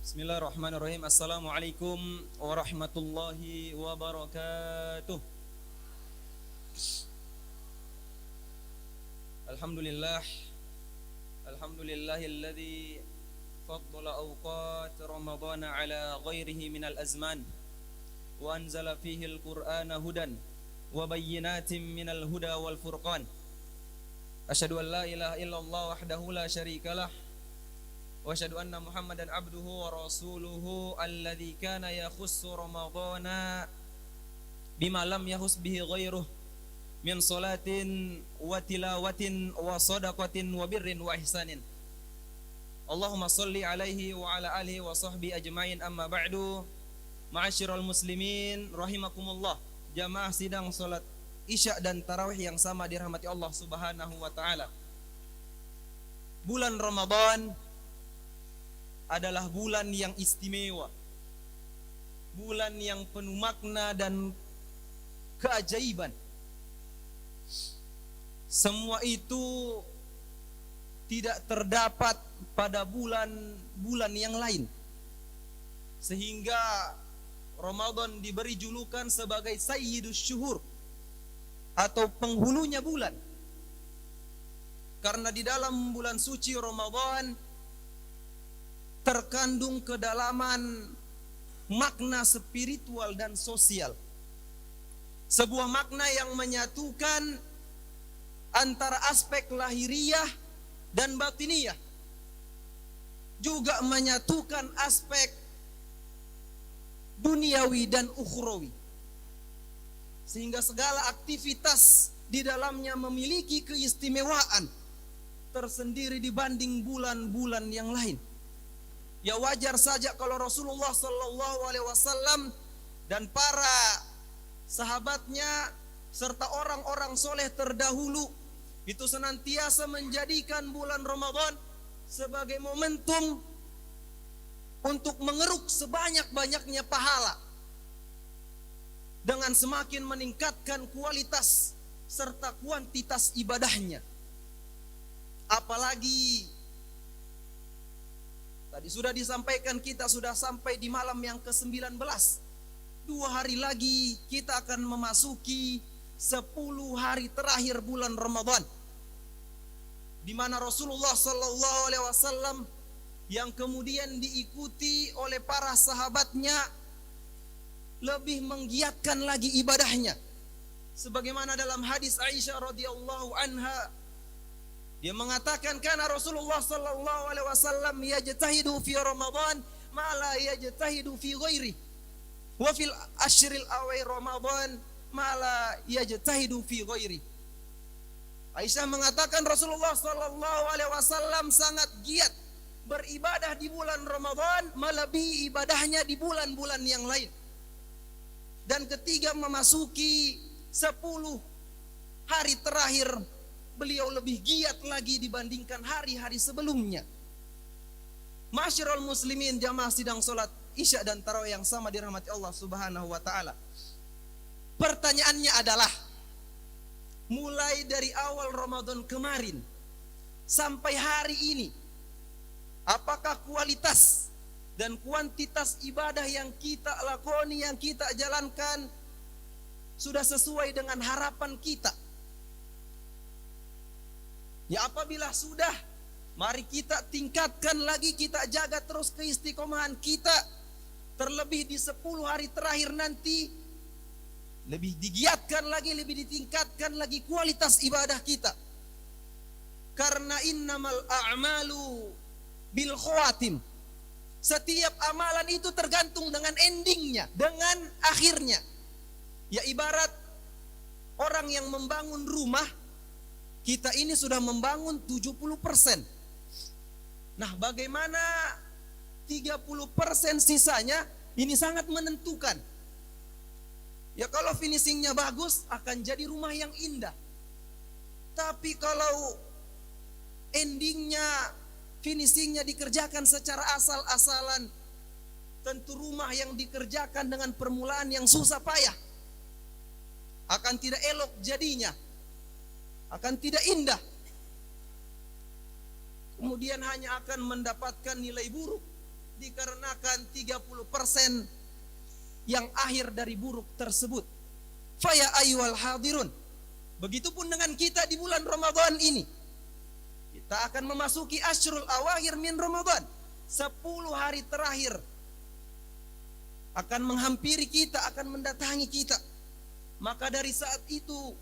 Bismillahirrahmanirrahim. Assalamualaikum warahmatullahi wabarakatuh. Alhamdulillah. Alhamdulillahilladzi faddala awqat Ramadhan ala ghairihi minal azman wa anzala fihi al-Qur'ana hudan wa bayyinatin minal huda wal furqan. Asyhadu an la ilaha illallah wahdahu la syarikalah wa asyhadu anna Muhammadan abduhu wa rasuluhu alladzi kana yakhussu Ramadhana bima lam yahus bihi ghairuh min salatin wa tilawatin wa sadaqatin wa birrin wa ihsanin. Allahumma salli alaihi wa ala alihi wa sahbihi ajmain, amma ba'du. Ma'asyiral muslimin rahimakumullah. Jamaah sidang salat Isya dan tarawih yang sama dirahmati Allah Subhanahu wa taala. Bulan Ramadan adalah bulan yang istimewa, bulan yang penuh makna dan keajaiban. Semua itu tidak terdapat pada bulan-bulan yang lain, sehingga Ramadan diberi julukan sebagai Sayyidus Syuhur atau penghulunya bulan, karena di dalam bulan suci Ramadan terkandung kedalaman makna spiritual dan sosial. Sebuah makna yang menyatukan antara aspek lahiriah dan batiniyah, juga menyatukan aspek duniawi dan ukhrawi, sehingga segala aktivitas di dalamnya memiliki keistimewaan tersendiri dibanding bulan-bulan yang lain. Ya wajar saja kalau Rasulullah sallallahu alaihi wasallam dan para sahabatnya serta orang-orang soleh terdahulu itu senantiasa menjadikan bulan Ramadan sebagai momentum untuk mengeruk sebanyak-banyaknya pahala dengan semakin meningkatkan kualitas serta kuantitas ibadahnya. Apalagi tadi sudah disampaikan, kita sudah sampai di malam yang ke-19. 2 hari lagi kita akan memasuki 10 hari terakhir bulan Ramadan, di mana Rasulullah sallallahu alaihi wasallam yang kemudian diikuti oleh para sahabatnya lebih menggiatkan lagi ibadahnya, sebagaimana dalam hadis Aisyah radhiyallahu anha, dia mengatakan kana Rasulullah sallallahu alaihi wasallam yajtahidu fi Ramadan ma la yajtahidu fi ghairi wa fil ashril awai Ramadan ma la yajtahidu fi ghairi. Aisyah mengatakan Rasulullah sallallahu alaihi wasallam sangat giat beribadah di bulan Ramadan melebihi ibadahnya di bulan-bulan yang lain. Dan ketika memasuki 10 hari terakhir, beliau lebih giat lagi dibandingkan hari-hari sebelumnya. Ma'asyiral muslimin, jamaah sidang salat Isya dan tarawih yang sama dirahmati Allah Subhanahu wa taala. Pertanyaannya adalah, mulai dari awal Ramadan kemarin sampai hari ini, apakah kualitas dan kuantitas ibadah yang kita lakoni, yang kita jalankan sudah sesuai dengan harapan kita? Ya, apabila sudah, mari kita tingkatkan lagi, kita jaga terus keistiqomahan kita. Terlebih di 10 hari terakhir nanti, lebih digiatkan lagi, lebih ditingkatkan lagi kualitas ibadah kita. Karena innamal a'malu bil khawatim. Setiap amalan itu tergantung dengan endingnya, dengan akhirnya. Ya ibarat orang yang membangun rumah, kita ini sudah membangun 70%. Nah, bagaimana 30% sisanya? Ini sangat menentukan. Ya kalau finishingnya bagus, akan jadi rumah yang indah. Tapi kalau endingnya, finishingnya dikerjakan secara asal-asalan, tentu rumah yang dikerjakan dengan permulaan yang susah payah akan tidak elok jadinya, akan tidak indah. Kemudian hanya akan mendapatkan nilai buruk dikarenakan 30% yang akhir dari buruk tersebut. Faya ayyuhal hadirun. Begitupun dengan kita di bulan Ramadan ini. Kita akan memasuki asyrul awakhir min Ramadan. 10 hari terakhir akan menghampiri kita, akan mendatangi kita. Maka dari saat itu,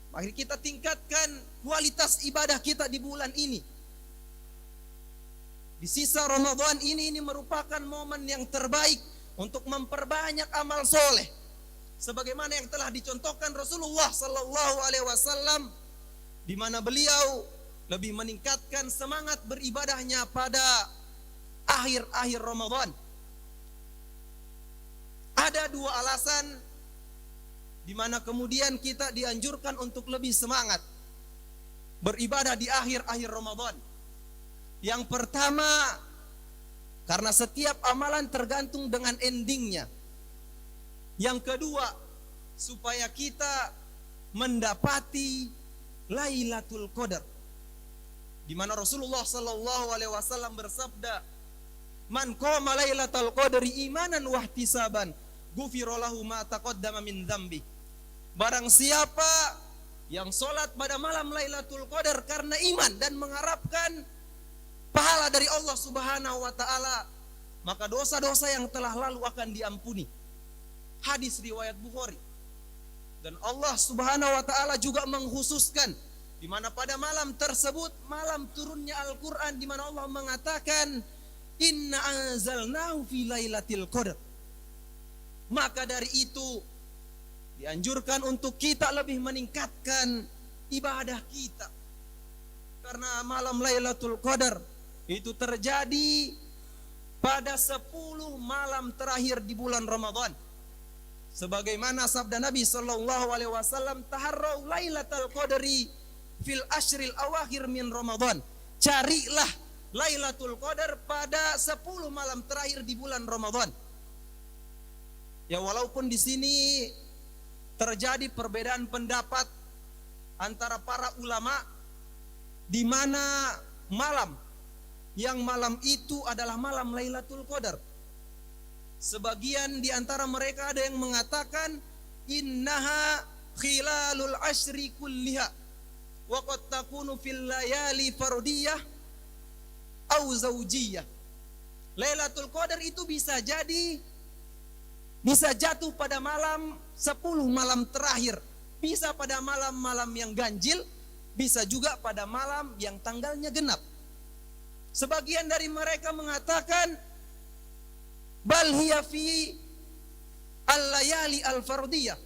mari kita tingkatkan kualitas ibadah kita di bulan ini. Di sisa Ramadan ini merupakan momen yang terbaik untuk memperbanyak amal soleh. Sebagaimana yang telah dicontohkan Rasulullah Sallallahu Alaihi Wasallam, di mana beliau lebih meningkatkan semangat beribadahnya pada akhir-akhir Ramadan. Ada 2 alasan di mana kemudian kita dianjurkan untuk lebih semangat beribadah di akhir-akhir Ramadan. Yang pertama, karena setiap amalan tergantung dengan endingnya. Yang kedua, supaya kita mendapati Lailatul Qadar, di mana Rasulullah Sallallahu Alaihi Wasallam bersabda, "Man qama Lailatul Qadri imanan wa ihtisaban, ghufira lahu ma taqaddama min dzambi." Barang siapa yang sholat pada malam Lailatul Qadar karena iman dan mengharapkan pahala dari Allah Subhanahu wa taala, maka dosa-dosa yang telah lalu akan diampuni. Hadis riwayat Bukhari. Dan Allah Subhanahu wa taala juga mengkhususkan di mana pada malam tersebut malam turunnya Al-Qur'an, di mana Allah mengatakan, "Inna anzalnahu fi lailatul qadar." Maka dari itu dianjurkan untuk kita lebih meningkatkan ibadah kita. Karena malam Lailatul Qadar itu terjadi pada 10 malam terakhir di bulan Ramadan. Sebagaimana sabda Nabi sallallahu alaihi wasallam, "Taharrau Lailatul Qadri fil ashril awakhir min Ramadan." Carilah Lailatul Qadar pada 10 malam terakhir di bulan Ramadan. Ya, walaupun di sini terjadi perbedaan pendapat antara para ulama di mana malam itu adalah malam Lailatul Qadar. Sebagian di antara mereka ada yang mengatakan innaha khilalul ashri kulliha wa qad takunu fil layali fardiyah au zaujiyah. Lailatul Qadar itu bisa jatuh pada malam 10 malam terakhir, bisa pada malam-malam yang ganjil, bisa juga pada malam yang tanggalnya genap. Sebagian dari mereka mengatakan bal hiya fi al-layali al-fardiyah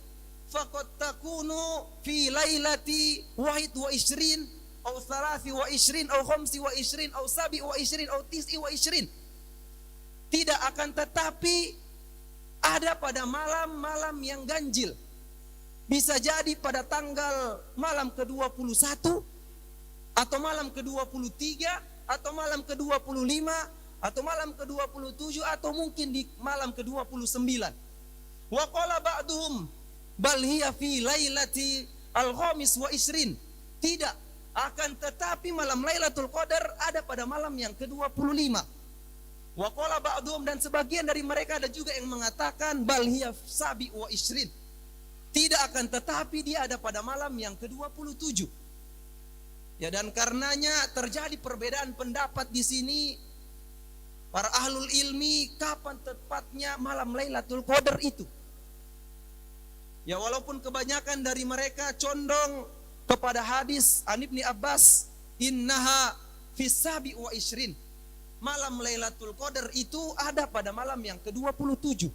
faqad takunu fi lailati 21 atau 23 atau 25 atau 27 atau 29. Tidak akan tetapi ada pada malam-malam yang ganjil. Bisa jadi pada tanggal malam ke-21 atau malam ke-23 atau malam ke-25 atau malam ke-27 atau mungkin di malam ke-29. Wa qala ba'duhum bal hiya fi lailati al-khamis wa isrin. Tidak, akan tetapi malam Lailatul Qadar ada pada malam yang ke-25. Wa qala ba'duhum, dan sebagian dari mereka ada juga yang mengatakan bal hiya sabi wa isrin. Tidak, akan tetapi dia ada pada malam yang ke-27. Ya, dan karenanya terjadi perbedaan pendapat di sini para ahlul ilmi kapan tepatnya malam Lailatul Qadar itu. Ya, walaupun kebanyakan dari mereka condong kepada hadis An Ibni Abbas, innaha fis sabi wa isrin. Malam Lailatul Qadar itu ada pada malam yang ke-27.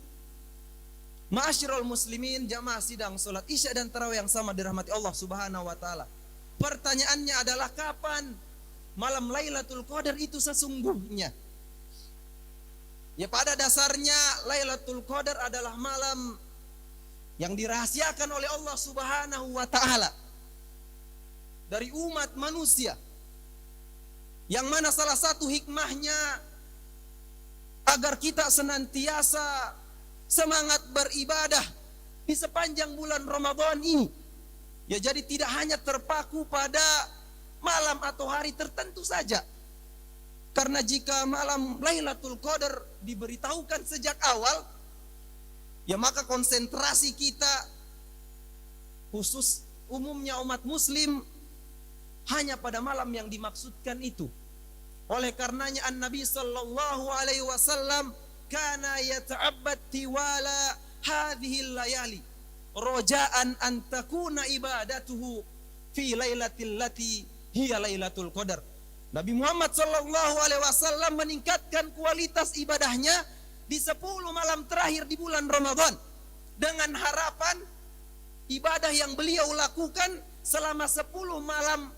Ma'asyiral muslimin, jamaah sidang salat Isya dan tarawih yang sama dirahmati Allah Subhanahu wa taala. Pertanyaannya adalah kapan malam Lailatul Qadar itu sesungguhnya? Ya, pada dasarnya Lailatul Qadar adalah malam yang dirahasiakan oleh Allah Subhanahu wa taala dari umat manusia, yang mana salah satu hikmahnya agar kita senantiasa semangat beribadah di sepanjang bulan Ramadan ini. Ya, jadi tidak hanya terpaku pada malam atau hari tertentu saja. Karena jika malam Lailatul Qadar diberitahukan sejak awal, ya maka konsentrasi kita, khusus umumnya umat muslim, hanya pada malam yang dimaksudkan itu. Oleh karenanya An-Nabi sallallahu alaihi wasallam kana yata'abbad tiwala hadhil layali roja'an an takuna ibadatuhu fi lailatil lati hiya Lailatul Qadar. Nabi Muhammad sallallahu alaihi wasallam meningkatkan kualitas ibadahnya di 10 malam terakhir di bulan Ramadan dengan harapan ibadah yang beliau lakukan selama 10 malam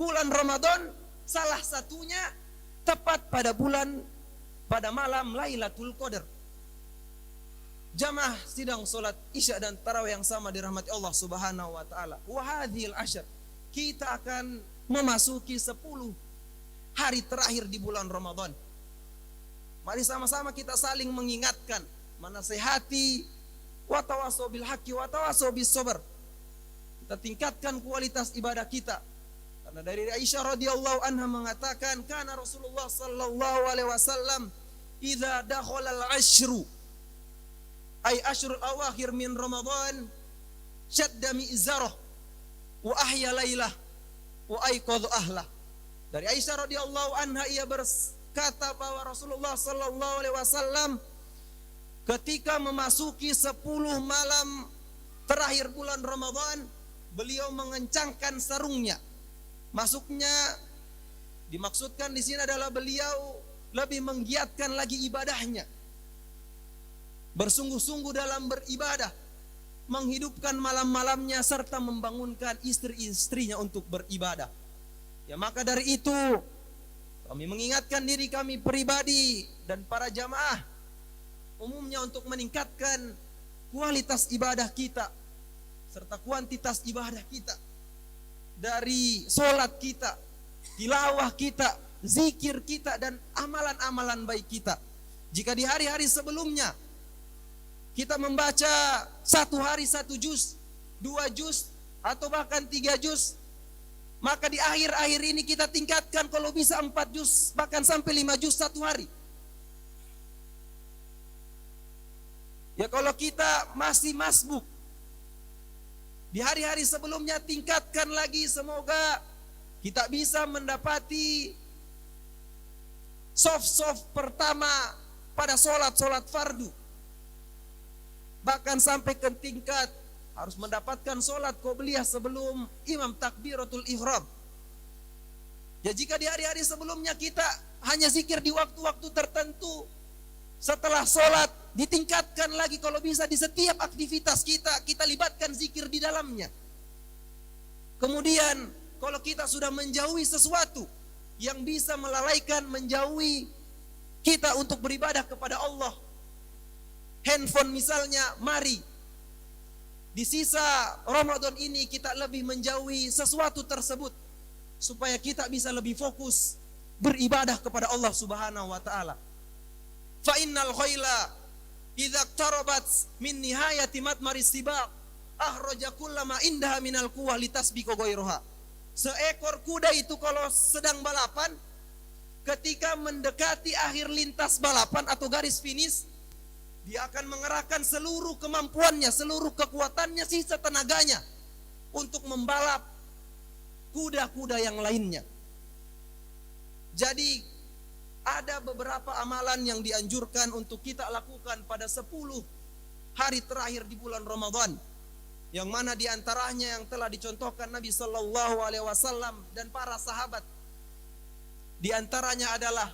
bulan Ramadan salah satunya tepat pada malam Lailatul Qadar. Jamaah sidang salat Isya dan tarawih yang sama dirahmati Allah Subhanahu wa taala. Wa hadhil asyr, kita akan memasuki 10 hari terakhir di bulan Ramadan. Mari sama-sama kita saling mengingatkan, menasihati, wa tawassaw bil haqqi wa tawassaw bis sabr. Kita tingkatkan kualitas ibadah kita. Karena dari Aisyah radhiyallahu anha mengatakan, kana Rasulullah sallallahu alaihi wasallam idza dakhala al-ashru ay ashrul awakhir min Ramadan shadda mi'zarah wa ahya lailah wa ayqadha ahlah. Dari Aisyah radhiyallahu anha, ia berkata bahwa Rasulullah sallallahu alaihi wasallam ketika memasuki 10 malam terakhir bulan Ramadan, beliau mengencangkan sarungnya. Masuknya dimaksudkan di sini adalah beliau lebih menggiatkan lagi ibadahnya. Bersungguh-sungguh dalam beribadah, menghidupkan malam-malamnya serta membangunkan istri-istrinya untuk beribadah. Ya, maka dari itu kami mengingatkan diri kami pribadi dan para jamaah umumnya untuk meningkatkan kualitas ibadah kita serta kuantitas ibadah kita, dari sholat kita, tilawah kita, zikir kita, dan amalan-amalan baik kita. Jika di hari-hari sebelumnya kita membaca 1 hari 1 juz, 2 juz, atau bahkan 3 juz, maka di akhir-akhir ini kita tingkatkan kalau bisa 4 juz, bahkan sampai 5 juz 1 hari. Ya, kalau kita masih masbuk, di hari-hari sebelumnya tingkatkan lagi, semoga kita bisa mendapati soft pertama pada sholat fardu. Bahkan sampai ke tingkat harus mendapatkan sholat qobliyah sebelum imam takbiratul ihram. Ya, jika di hari-hari sebelumnya kita hanya zikir di waktu-waktu tertentu, setelah sholat ditingkatkan lagi kalau bisa di setiap aktivitas kita libatkan zikir di dalamnya. Kemudian kalau kita sudah menjauhi sesuatu yang bisa melalaikan, menjauhi kita untuk beribadah kepada Allah, handphone misalnya, mari di sisa Ramadan ini kita lebih menjauhi sesuatu tersebut supaya kita bisa lebih fokus beribadah kepada Allah Subhanahu wa taala. Fa innal khayla idza iqtarabat min nihayati matmaris sibaq akhraja kullama indaha minal quwwah litasbiqu ghayraha. Seekor kuda itu kalau sedang balapan, ketika mendekati akhir lintas balapan atau garis finish, dia akan mengerahkan seluruh kemampuannya, seluruh kekuatannya, sisa tenaganya untuk membalap kuda-kuda yang lainnya. Jadi ada beberapa amalan yang dianjurkan untuk kita lakukan pada 10 hari terakhir di bulan Ramadan, yang mana diantaranya yang telah dicontohkan Nabi Sallallahu Alaihi Wasallam dan para sahabat. Di antaranya adalah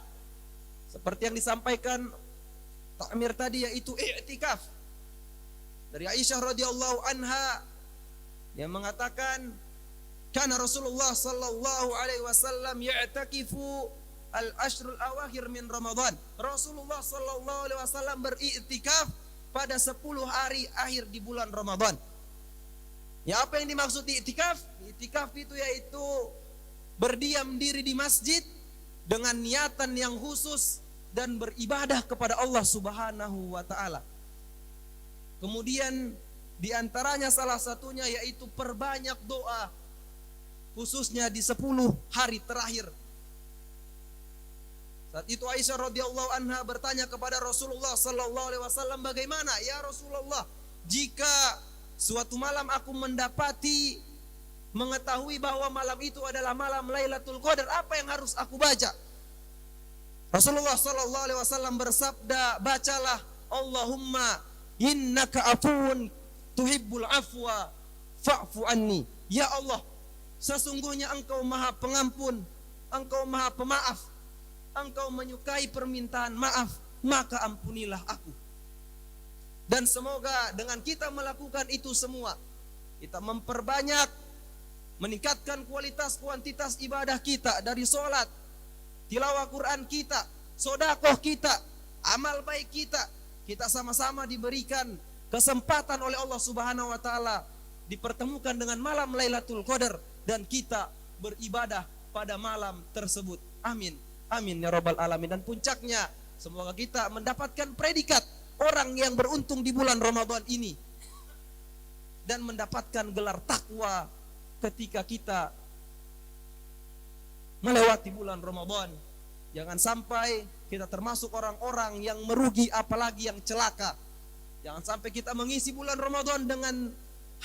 seperti yang disampaikan takmir tadi, yaitu i'tikaf. Dari Aisyah radhiyallahu anha yang mengatakan, kana Rasulullah sallallahu alaihi wasallam ya'takifu al-ashrul awakhir min Ramadan. Rasulullah sallallahu alaihi wasallam beriktikaf pada 10 hari akhir di bulan Ramadan. Ya, apa yang dimaksud iktikaf? Iktikaf itu yaitu berdiam diri di masjid dengan niatan yang khusus dan beribadah kepada Allah Subhanahu wa taala. Kemudian Di antaranya salah satunya yaitu perbanyak doa, khususnya di 10 hari terakhir. Saat itu Aisyah radhiyallahu anha bertanya kepada Rasulullah sallallahu alaihi wasallam, "Bagaimana ya Rasulullah, jika suatu malam aku mengetahui bahwa malam itu adalah malam Lailatul Qadar, apa yang harus aku baca?" Rasulullah sallallahu alaihi wasallam bersabda, "Bacalah Allahumma innaka afuwun tuhibbul afwa fa'fu anni." Ya Allah, sesungguhnya Engkau Maha Pengampun, Engkau Maha Pemaaf, Engkau menyukai permintaan maaf, maka ampunilah aku. Dan semoga dengan kita melakukan itu semua, kita memperbanyak, meningkatkan kualitas kuantitas ibadah kita, dari sholat, tilawah Quran kita, sedekah kita, amal baik kita. Kita sama-sama diberikan kesempatan oleh Allah Subhanahu wa taala dipertemukan dengan malam Lailatul Qadar, dan kita beribadah pada malam tersebut. Amin. Amin ya rabbal alamin. Dan puncaknya, semoga kita mendapatkan predikat orang yang beruntung di bulan Ramadan ini, dan mendapatkan gelar takwa ketika kita melewati bulan Ramadan. Jangan sampai kita termasuk orang-orang yang merugi, apalagi yang celaka. Jangan sampai kita mengisi bulan Ramadan dengan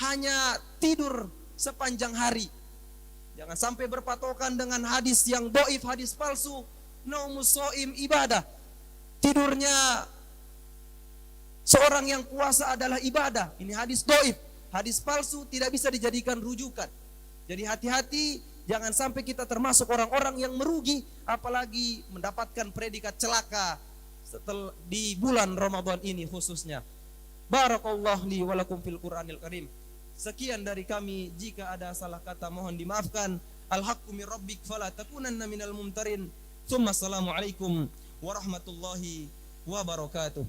hanya tidur sepanjang hari. Jangan sampai berpatokan dengan hadis yang dhaif, hadis palsu. Naumus shaim ibadah. Tidurnya seorang yang puasa adalah ibadah. Ini hadis dhaif, hadis palsu, tidak bisa dijadikan rujukan. Jadi hati-hati, jangan sampai kita termasuk orang-orang yang merugi, apalagi mendapatkan predikat celaka setelah di bulan Ramadan ini khususnya. Barakallahu li wa lakum fil Qur'anil Karim. Sekian dari kami, jika ada salah kata mohon dimaafkan. Al-haqqu min rabbik fala takunanna minal mumtarin. Assalamualaikum warahmatullahi wabarakatuh.